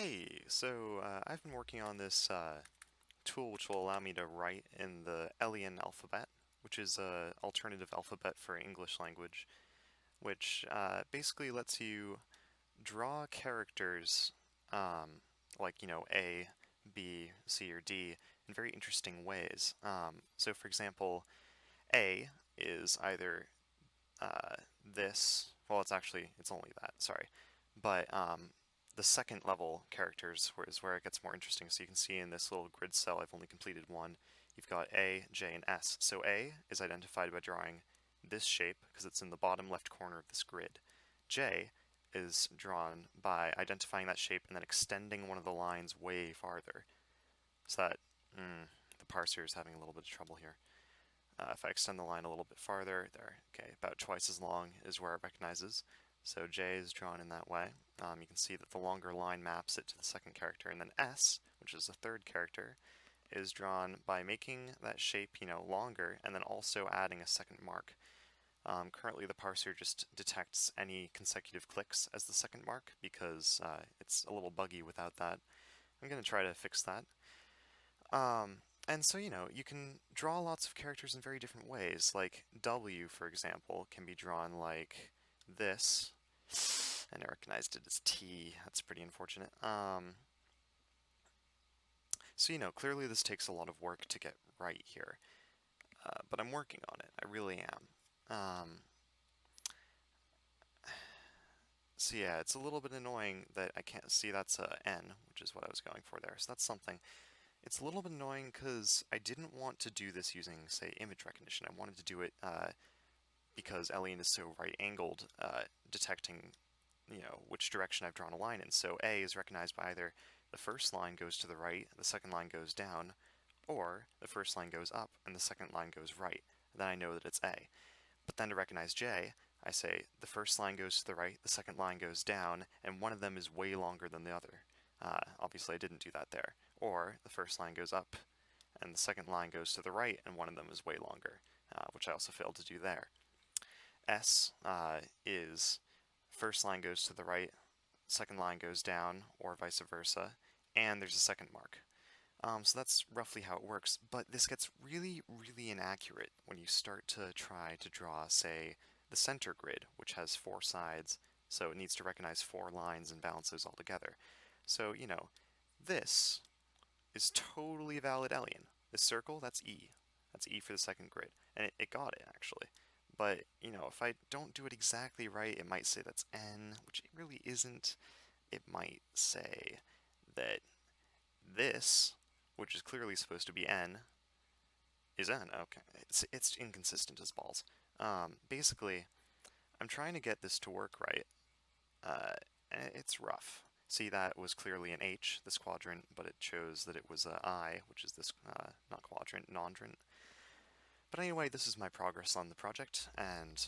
Hey, I've been working on this tool which will allow me to write in the Elian alphabet, which is a alternative alphabet for English language, which basically lets you draw characters like, A, B, C, or D in very interesting ways. So for example, A is either well, it's only that, sorry. But the second level characters is where it gets more interesting. So you can see in this little grid cell, I've only completed one. You've got A, J, and S. So A is identified by drawing this shape because it's in the bottom left corner of this grid. J is drawn by identifying that shape and then extending one of the lines way farther. So that, the parser is having a little bit of trouble here. If I extend the line a little bit farther, there, okay, about twice as long is where it recognizes. So J is drawn in that way. You can see that the longer line maps it to the second character, and then S, which is the third character, is drawn by making that shape, longer, and then also adding a second mark. Currently, the parser just detects any consecutive clicks as the second mark because it's a little buggy without that. I'm going to try to fix that. And so, you can draw lots of characters in very different ways. Like W, for example, can be drawn like this. And I recognized it as T. That's pretty unfortunate. So, clearly this takes a lot of work to get right here. But I'm working on it. I really am. So yeah, it's a little bit annoying that I can't see that's a N, which is what I was going for there. So that's something. It's a little bit annoying because I didn't want to do this using, say, image recognition. I wanted to do it because Elian is so right-angled, detecting, which direction I've drawn a line in. So A is recognized by either the first line goes to the right, the second line goes down, or the first line goes up and the second line goes right. Then I know that it's A. But then to recognize J, I say the first line goes to the right, the second line goes down, and one of them is way longer than the other. Obviously, I didn't do that there. Or the first line goes up, and the second line goes to the right, and one of them is way longer, which I also failed to do there. S is first line goes to the right, second line goes down, or vice versa, and there's a second mark. So that's roughly how it works, but this gets really, really inaccurate when you start to try to draw, say, the center grid, which has 4 sides, so it needs to recognize 4 lines and balance those all together. So, this is totally valid Elian. This circle, that's E. That's E for the second grid, and it got it, actually. But, if I don't do it exactly right, it might say that's N, which it really isn't. It might say that this, which is clearly supposed to be N, is N. Okay, it's inconsistent as balls. Basically, I'm trying to get this to work right, and it's rough. See, that was clearly an H, this quadrant, but it shows that it was a I, which is this, not quadrant, nondrant. But anyway, this is my progress on the project, and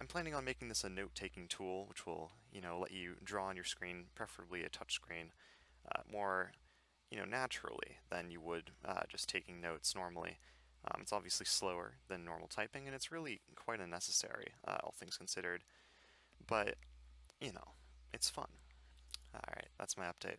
I'm planning on making this a note-taking tool, which will, let you draw on your screen, preferably a touch screen, more naturally than you would just taking notes normally. It's obviously slower than normal typing, and it's really quite unnecessary, all things considered. But, you know, it's fun. Alright, that's my update.